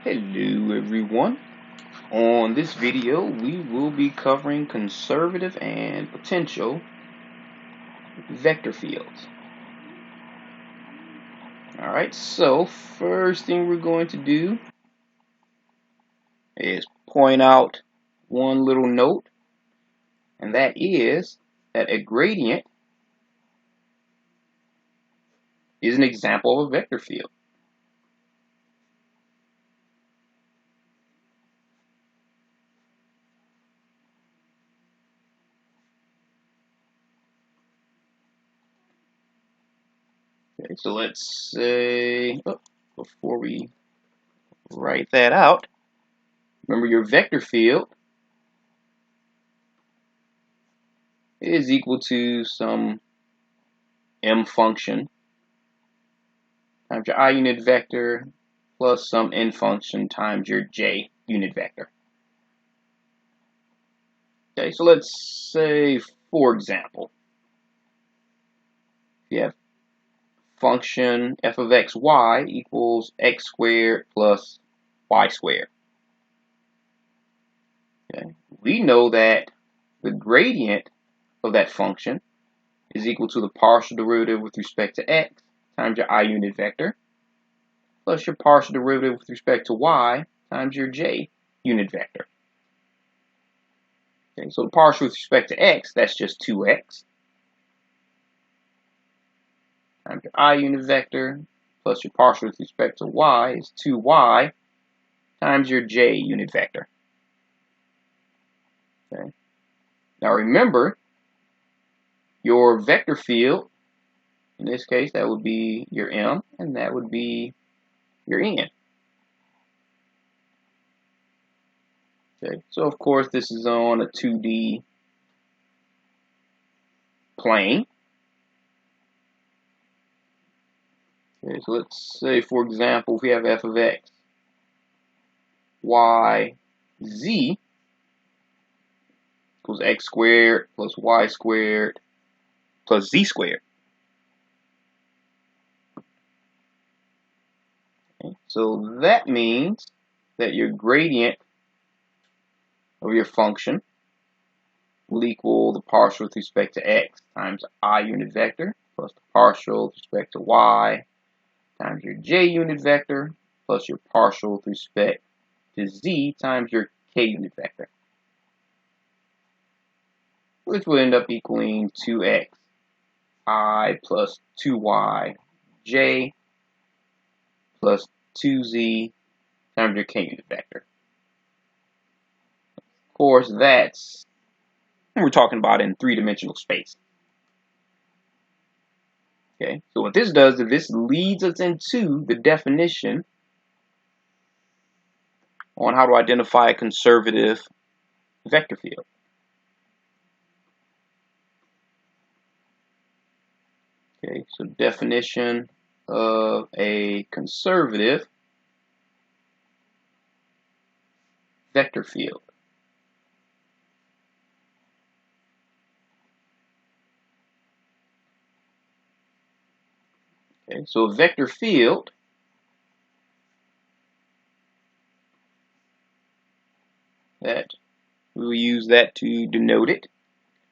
Hello everyone. On this video we will be covering conservative and potential vector fields. Alright, so first thing we're going to do is point out one little note, and that is that a gradient is an example of a vector field. Okay, so let's say, before we write that out, remember your vector field is equal to some m function times your I unit vector plus some n function times your j unit vector. Okay, so let's say, for example, you have function f of xy equals x squared plus y squared. Okay, we know that the gradient of that function is equal to the partial derivative with respect to x times your I unit vector plus your partial derivative with respect to y times your j unit vector. Okay, so the partial with respect to x, that's just 2x times your I unit vector plus your partial with respect to y is 2y times your j unit vector. Okay. Now remember, your vector field, in this case, that would be your m, and that would be your n. Okay, so of course this is on a 2D plane. Okay, so let's say, for example, if we have f of x, y, z equals x squared plus y squared plus z squared. Okay, so that means that your gradient of your function will equal the partial with respect to x times I unit vector plus the partial with respect to y times your j unit vector plus your partial with respect to z times your k unit vector, which will end up equaling 2x I plus 2y j plus 2z times your k unit vector. Of course, that's we're talking about in three-dimensional space. Okay, so what this does is this leads us into the definition on how to identify a conservative vector field. Okay, so definition of a conservative vector field. Okay, so a vector field that we'll use that to denote it.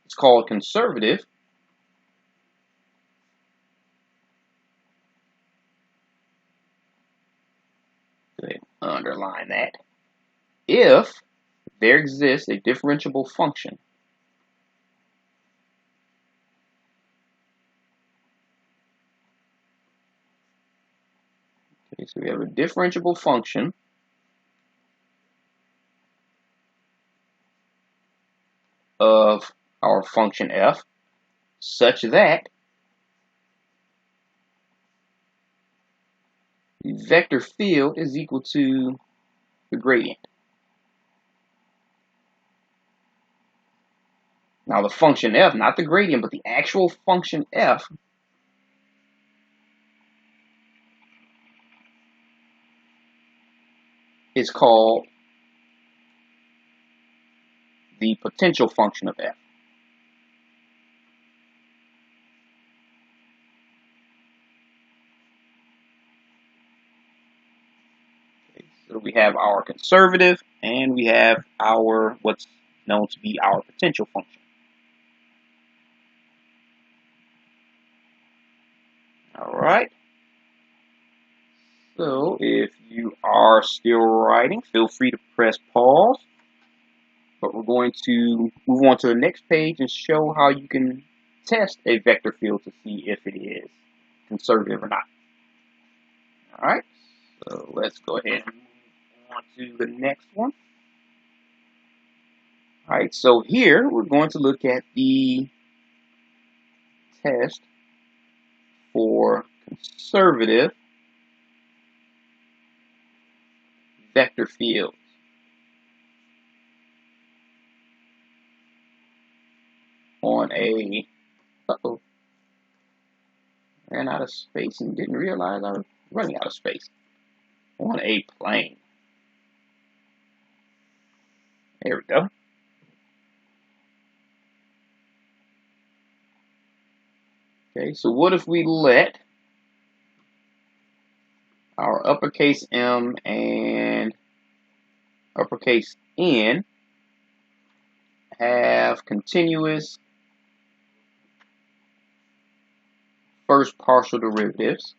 It's called conservative. Go ahead and underline that. If there exists a differentiable function okay, so we have a differentiable function of our function f such that the vector field is equal to the gradient. Now the function f, not the gradient, but the actual function f is called the potential function of f. Okay, so So we have our conservative, and we have our what's known to be our potential function. All right. So if you are still writing, feel free to press pause. But we're going to move on to the next page and show how you can test a vector field to see if it is conservative or not. All right. So let's go ahead and move on to the next one. All right. So here we're going to look at the test for conservative vector fields. On a, ran out of space and didn't realize I was running out of space. On a plane. There we go. Okay, so what if we let our uppercase M and uppercase N have continuous first partial derivatives.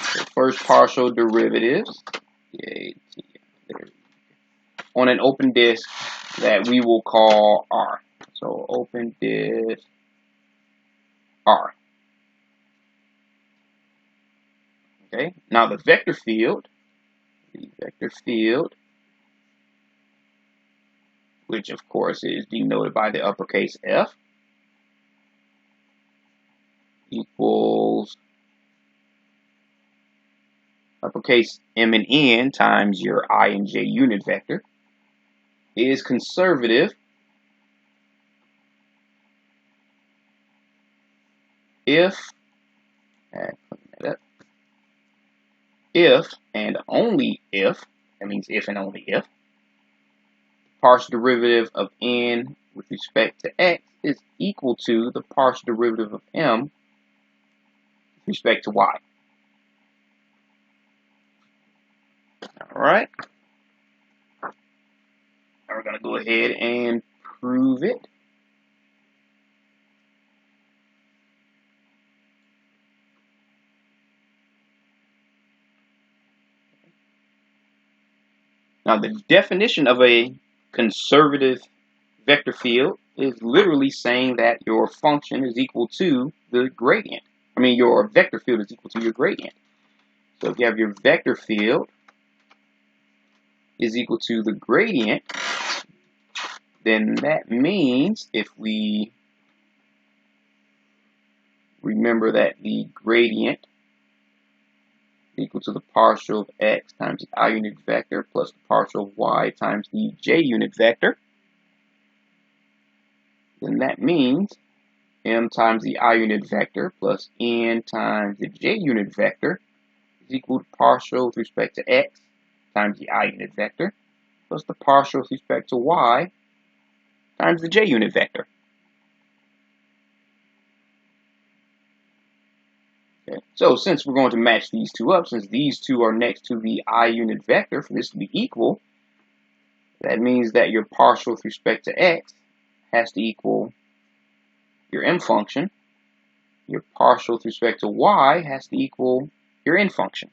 So first partial derivatives on an open disk that we will call R. So open disk R. Okay, now the vector field, which of course is denoted by the uppercase F, equals uppercase M and N times your I and J unit vector, is conservative if and only if, that means if and only if, partial derivative of N with respect to X is equal to the partial derivative of M with respect to Y. All right. Now we're going to go ahead and prove it. Now the definition of a conservative vector field is literally saying that your function is equal to the gradient. I mean, your vector field is equal to your gradient. So if you have your vector field is equal to the gradient, then that means if we remember that the gradient is equal to the partial of x times the I unit vector plus the partial of y times the j unit vector, then that means m times the I unit vector plus n times the j unit vector is equal to partial with respect to x times the I unit vector plus the partial with respect to y times the j unit vector. Okay. So since we're going to match these two up, since these two are next to the I unit vector for this to be equal, that means that your partial with respect to x has to equal your m function. Your partial with respect to y has to equal your n function.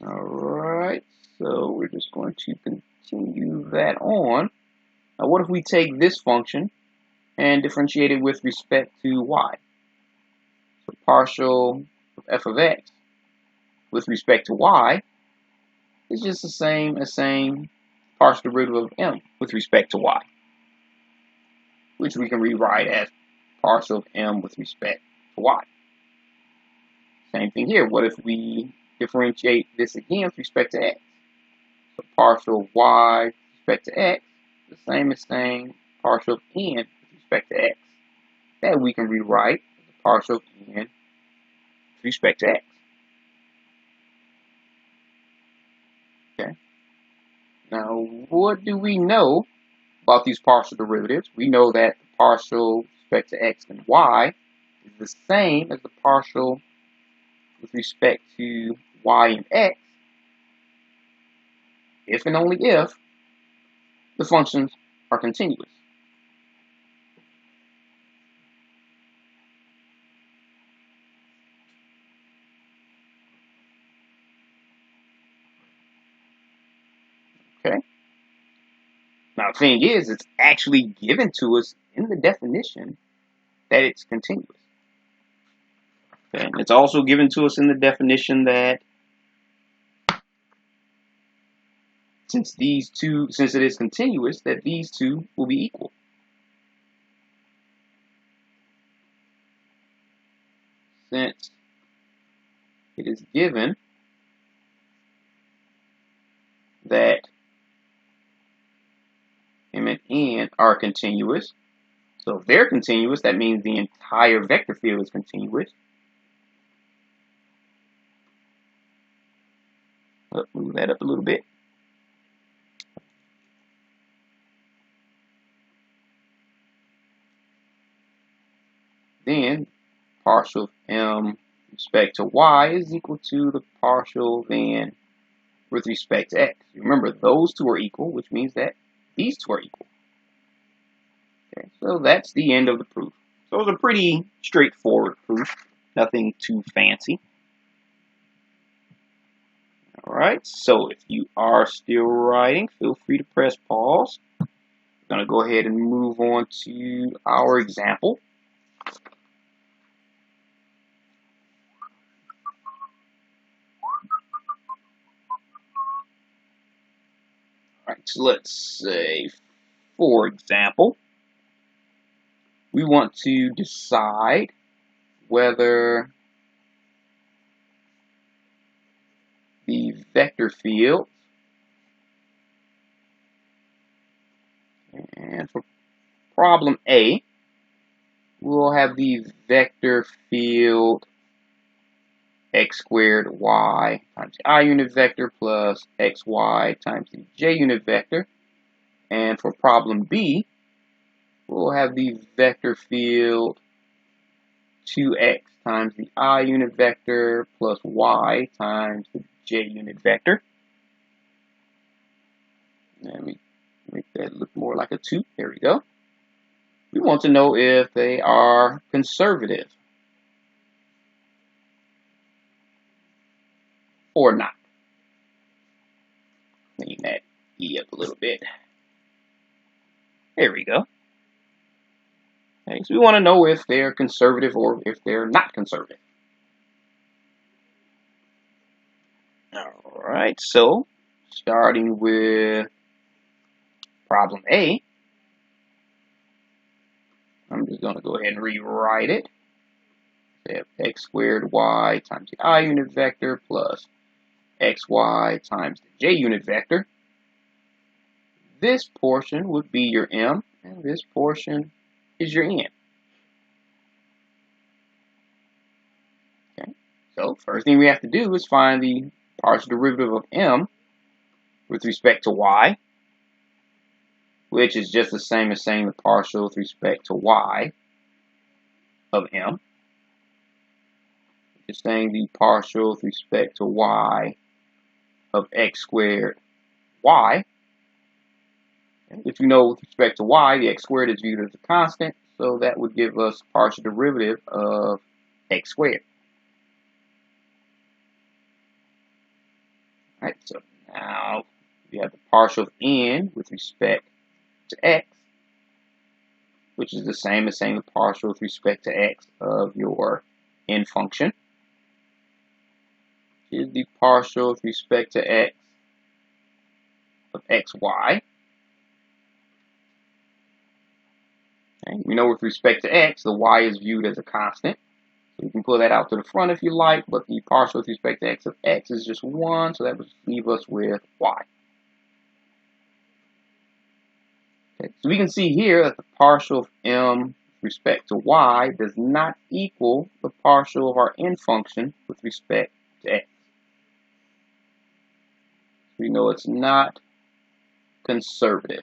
Alright, so we're just going to continue that on. Now what if we take this function and differentiate it with respect to y? So partial of f of x with respect to y is just the same as saying partial derivative of m with respect to y, which we can rewrite as partial of m with respect to y. Same thing here. What if we differentiate this again with respect to x? So partial of y with respect to x is the same as saying partial of n with respect to x. That we can rewrite as partial of n with respect to x. Okay. Now, what do we know about these partial derivatives? We know that the partial with respect to x and y is the same as the partial with respect to y and x if and only if the functions are continuous. Okay. Now the thing is, it's actually given to us in the definition that it's continuous. Okay. And it's also given to us in the definition that since it is continuous, that these two will be equal. Since it is given that m and n are continuous, so if they're continuous, that means the entire vector field is continuous. Let's move that up a little bit. Then partial of m with respect to y is equal to the partial then with respect to x. Remember, those two are equal, which means that these two are equal. Okay, so that's the end of the proof. So it was a pretty straightforward proof, nothing too fancy. All right, so if you are still writing, feel free to press pause. I'm going to go ahead and move on to our example. All right, so let's say, for example, we want to decide whether the vector field, and for problem A, we'll have the vector field x squared y times the I unit vector plus xy times the j unit vector. And for problem B, we'll have the vector field 2x times the I unit vector plus y times the j unit vector. Let me make that look more like a 2. There we go. We want to know if they are conservative or not. Clean that E up a little bit. There we go. Okay, so we want to know if they're conservative or if they're not conservative. All right, so starting with problem A, I'm just going to go ahead and rewrite it. We have x squared y times the I unit vector plus xy times the j unit vector. This portion would be your m, and this portion is your n. Okay, so first thing we have to do is find the partial derivative of m with respect to y, which is just the same as saying the partial with respect to y of m. Just saying the partial with respect to y of x squared y. If you know with respect to y, the x squared is viewed as a constant, so that would give us partial derivative of x squared. All right, so now we have the partial of n with respect to x, which is the same as saying the partial with respect to x of your n function. Is the partial with respect to x of xy. Okay, we know with respect to x, the y is viewed as a constant. So you can pull that out to the front if you like, but the partial with respect to x of x is just 1, so that would leave us with y. Okay, so we can see here that the partial of m with respect to y does not equal the partial of our n function with respect to x. We know it's not conservative.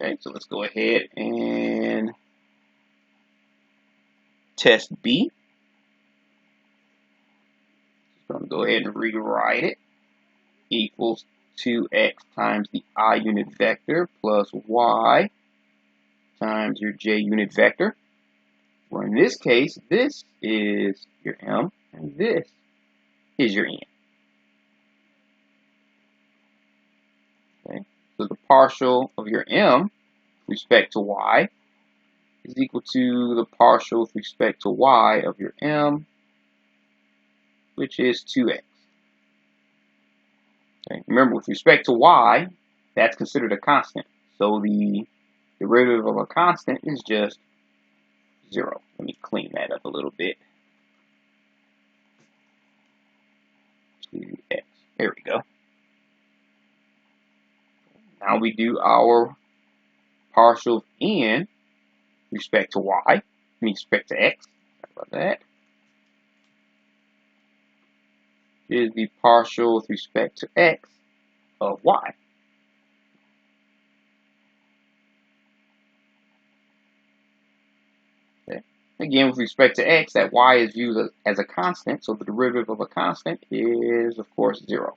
Okay, so let's go ahead and test B. So I'm going to go ahead and rewrite it. Equals 2x times the I unit vector plus y times your j unit vector. Where in this case, this is your m and this is your n. Okay, so the partial of your m with respect to y is equal to the partial with respect to y of your m, which is 2x. Okay, remember, with respect to y, that's considered a constant. So the derivative of a constant is just 0. Let me clean that up a little bit. 2x. There we go. Now we do our partial of n with respect to y, with respect to x. Sorry about that. Is the partial with respect to x of y. Okay. Again, with respect to x, that y is viewed as a constant, so the derivative of a constant is, of course, 0.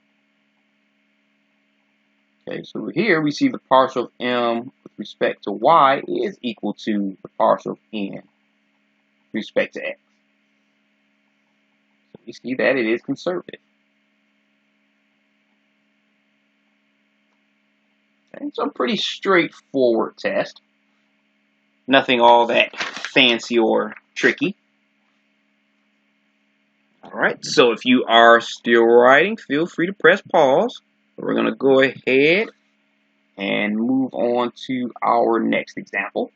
Okay, so here we see the partial of m with respect to y is equal to the partial of n with respect to x. So we see that it is conservative. Okay, so a pretty straightforward test. Nothing all that fancy or tricky. Alright, so if you are still writing, feel free to press pause. We're going to go ahead and move on to our next example.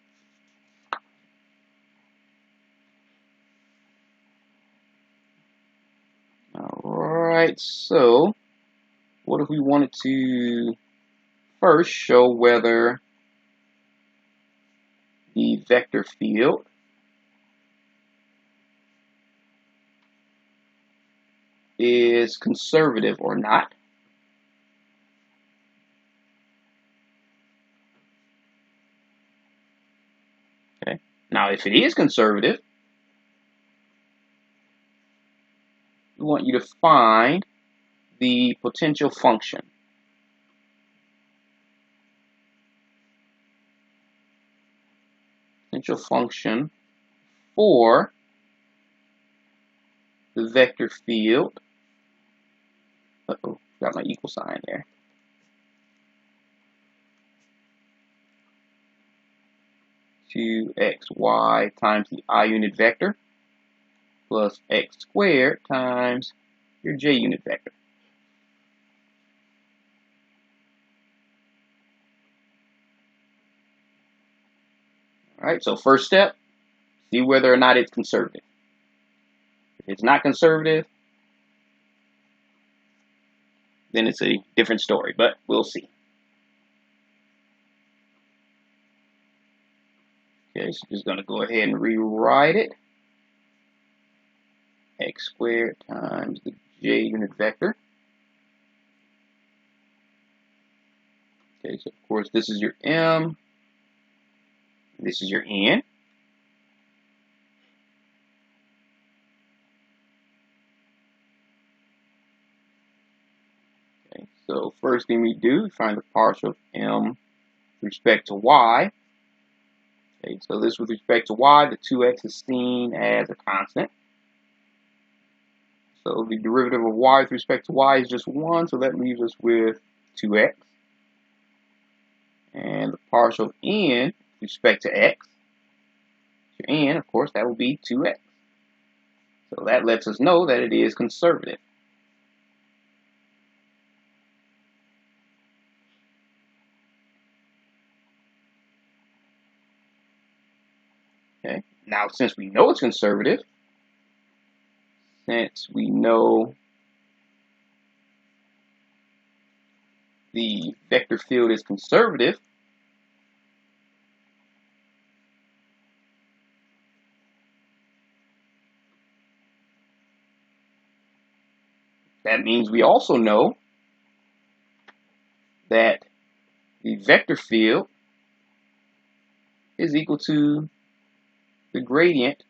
Alright, so what if we wanted to first show whether the vector field is conservative or not? Okay. Now, if it is conservative, we want you to find the potential function. Potential function for the vector field. Uh-oh, got my equal sign there. To xy times the I unit vector plus x squared times your j unit vector. Alright, so first step, see whether or not it's conservative. If it's not conservative, then it's a different story, but we'll see. Okay, so just going to go ahead and rewrite it. X squared times the j unit vector. Okay, so of course this is your m, this is your n. Okay, so first thing we do, we find the partial of m with respect to y. Okay, so this with respect to y, the 2x is seen as a constant. So the derivative of y with respect to y is just 1, so that leaves us with 2x. And the partial of n with respect to x, your n, of course, that will be 2x. So that lets us know that it is conservative. Okay, now since we know it's conservative, since we know the vector field is conservative, that means we also know that the vector field is equal to the gradient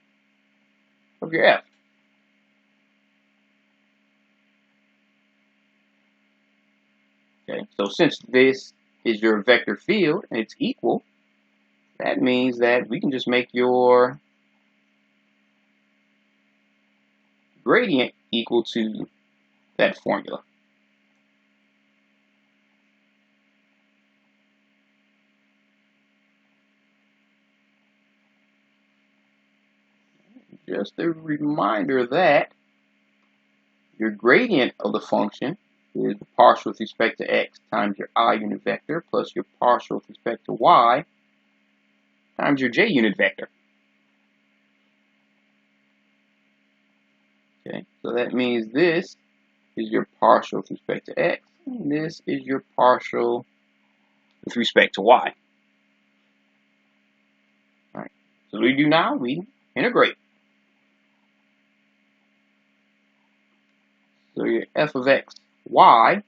of your f. Okay, so since this is your vector field and it's equal, that means that we can just make your gradient equal to that formula. Just a reminder that your gradient of the function is the partial with respect to x times your I unit vector plus your partial with respect to y times your j unit vector. Okay, so that means this is your partial with respect to x, and this is your partial with respect to y. All right, so what we do now, we integrate. So your f of x, y,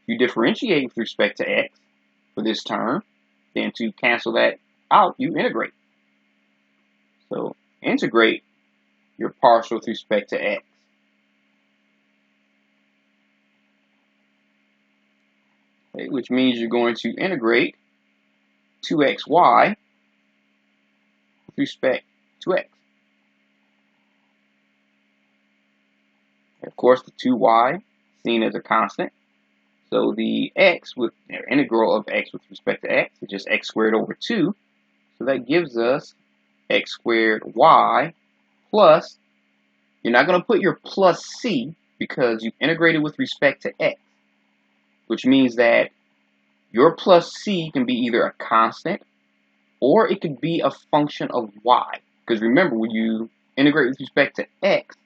you differentiate with respect to x for this term, then to cancel that out, you integrate. So integrate your partial with respect to x. Okay, which means you're going to integrate 2xy with respect to x. Of course, the 2y seen as a constant. So the x with integral of x with respect to x is just x squared over 2. So that gives us x squared y plus, you're not going to put your plus c because you integrated with respect to x, which means that your plus c can be either a constant or it could be a function of y. Because remember, when you integrate with respect to x,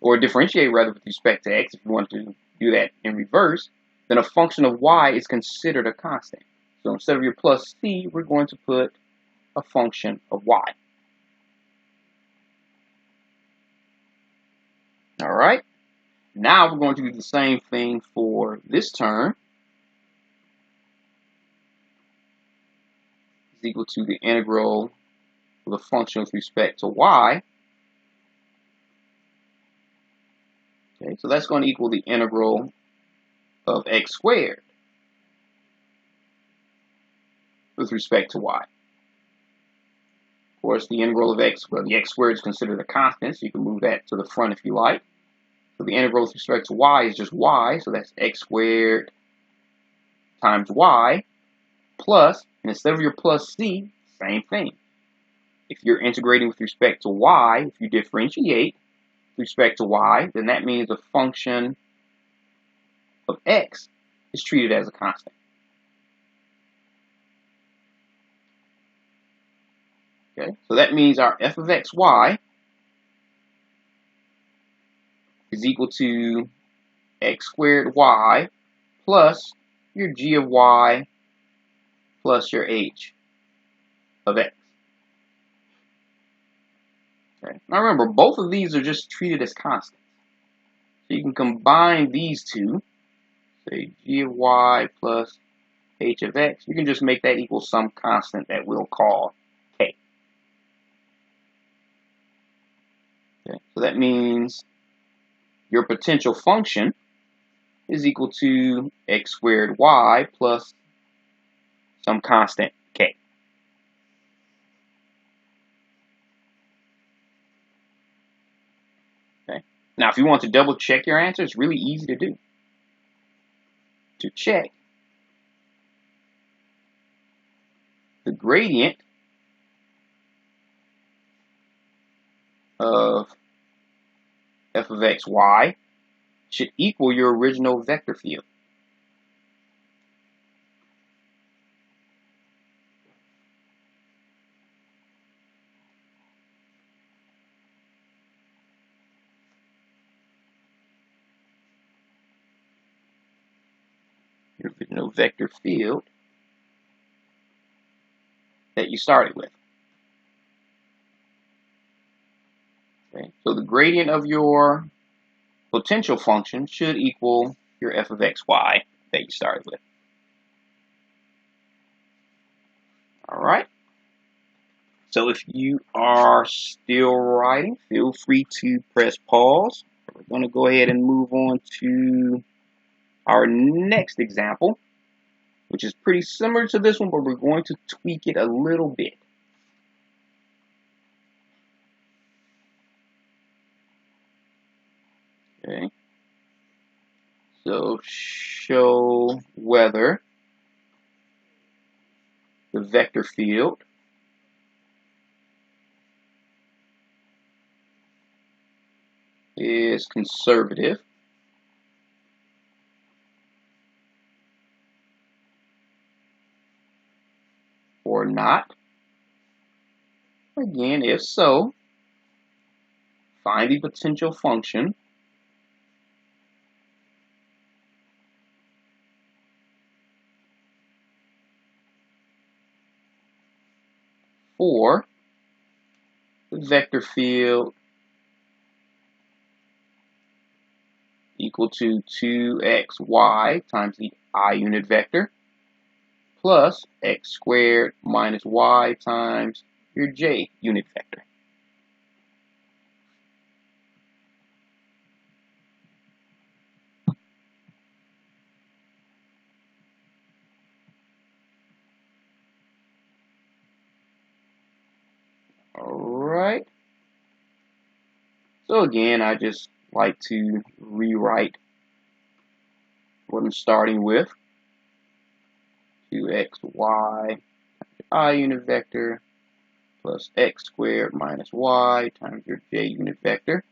or differentiate rather with respect to x, if you want to do that in reverse, then a function of y is considered a constant. So instead of your plus c, we're going to put a function of y. All right. Now we're going to do the same thing for this term. Is equal to the integral of the function with respect to y. Okay, so that's going to equal the integral of x squared with respect to y. Of course, the integral of x, well, the x squared is considered a constant, so you can move that to the front if you like. So the integral with respect to y is just y, so that's x squared times y plus, and instead of your plus c, same thing. If you're integrating with respect to y, if you differentiate with respect to y, then that means a function of x is treated as a constant. Okay, so that means our f of xy is equal to x squared y plus your g of y plus your h of x. Okay. Now remember, both of these are just treated as constants. So you can combine these two, say g of y plus h of x. You can just make that equal some constant that we'll call k. Okay. So that means your potential function is equal to x squared y plus some constant k. Okay. Now, if you want to double check your answer, it's really easy to do. To check the gradient of f of xy should equal your original vector field. Your original vector field that you started with. Okay. So the gradient of your potential function should equal your f of xy that you started with. All right. So if you are still writing, feel free to press pause. We're going to go ahead and move on to our next example, which is pretty similar to this one, but we're going to tweak it a little bit. Okay. So show whether the vector field is conservative or not. Again, if so, find the potential function for the vector field equal to 2xy times the I unit vector plus x squared minus y times your j unit vector. Alright. So again, I just like to rewrite what I'm starting with. 2xy I unit vector plus x squared minus y times your j unit vector,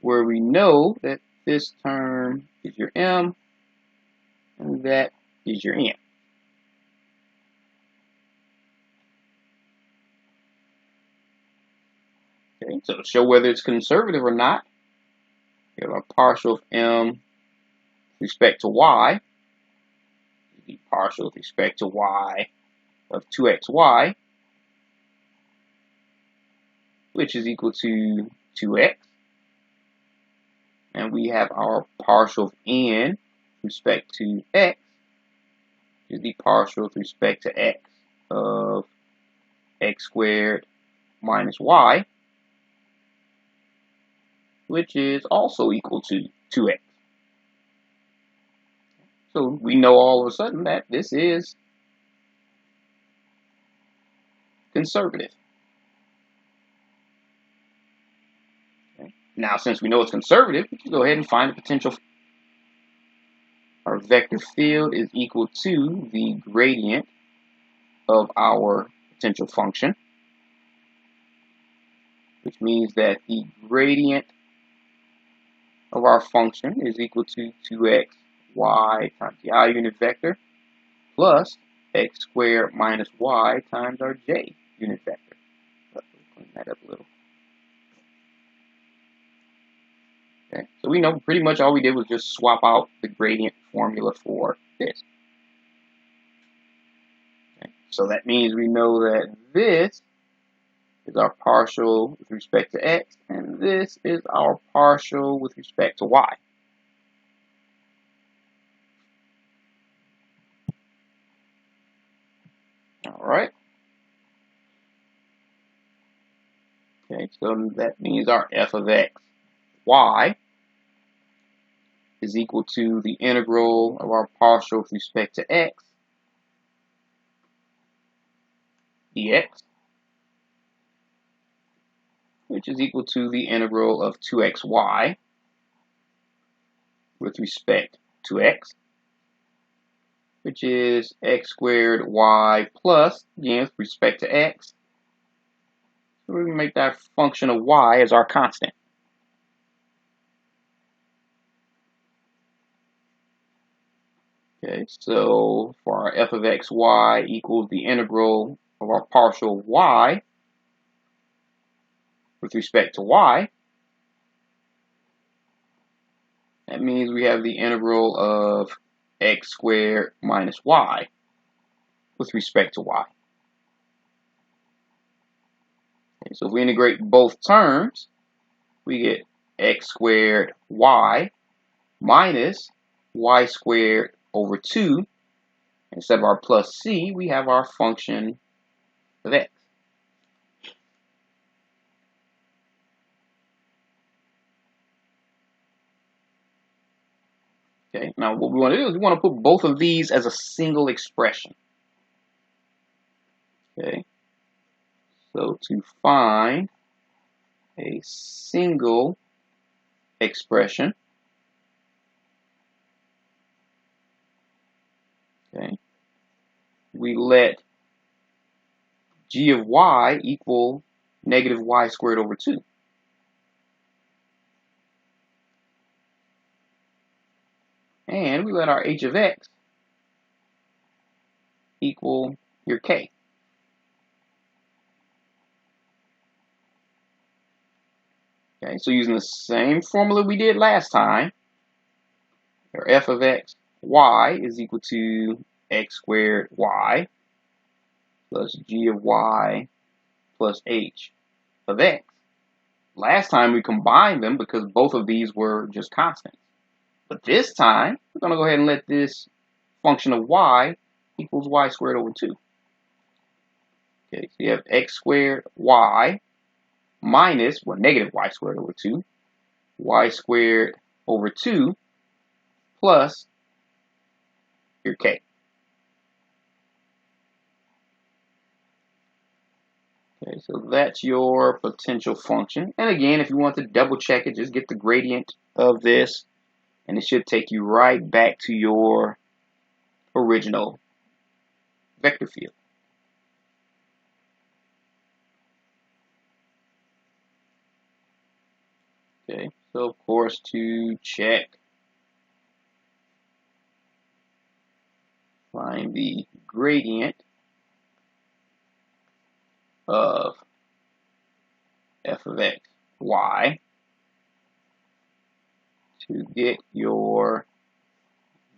where we know that this term is your m and that is your n. Okay, so to show whether it's conservative or not, we have our partial of m with respect to y, the partial with respect to y of 2xy, which is equal to 2x. And we have our partial of n with respect to x, which is the partial with respect to x of x squared minus y, which is also equal to 2x. So we know all of a sudden that this is conservative. Okay. Now, since we know it's conservative, we can go ahead and find the potential. Our vector field is equal to the gradient of our potential function, which means that the gradient of our function is equal to 2xy times the I unit vector plus x squared minus y times our j unit vector. Let's clean that up a little. Okay, so we know pretty much all we did was just swap out the gradient formula for this. Okay, so that means we know that this is our partial with respect to x, and this is our partial with respect to y. All right. Okay, so that means our f of x y is equal to the integral of our partial with respect to x dx, which is equal to the integral of 2xy with respect to x, which is x squared y plus, again, with respect to x. So we're going to make that function of y as our constant. Okay, so for our f of x, y equals the integral of our partial of y with respect to y. That means we have the integral of x squared minus y with respect to y. Okay, so if we integrate both terms, we get x squared y minus y squared over 2. Instead of our plus c, we have our function of x. Okay, now what we want to do is we want to put both of these as a single expression. Okay, so to find a single expression, okay, we let g of y equal negative y squared over 2. And we let our h of x equal your k. Okay, so using the same formula we did last time, our f of x y is equal to x squared y plus g of y plus h of x. Last time we combined them because both of these were just constants. But this time, we're going to go ahead and let this function of y equals y squared over 2. Okay, so you have x squared y minus, well, negative y squared over 2, y squared over 2 plus your k. Okay, so that's your potential function. And again, if you want to double check it, just get the gradient of this, and it should take you right back to your original vector field. Okay, so of course to check, find the gradient of f of x, y, to get your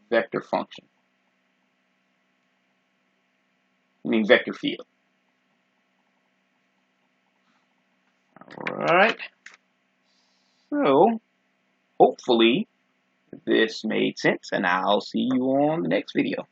vector function. I mean vector field. Alright, so hopefully this made sense, and I'll see you on the next video.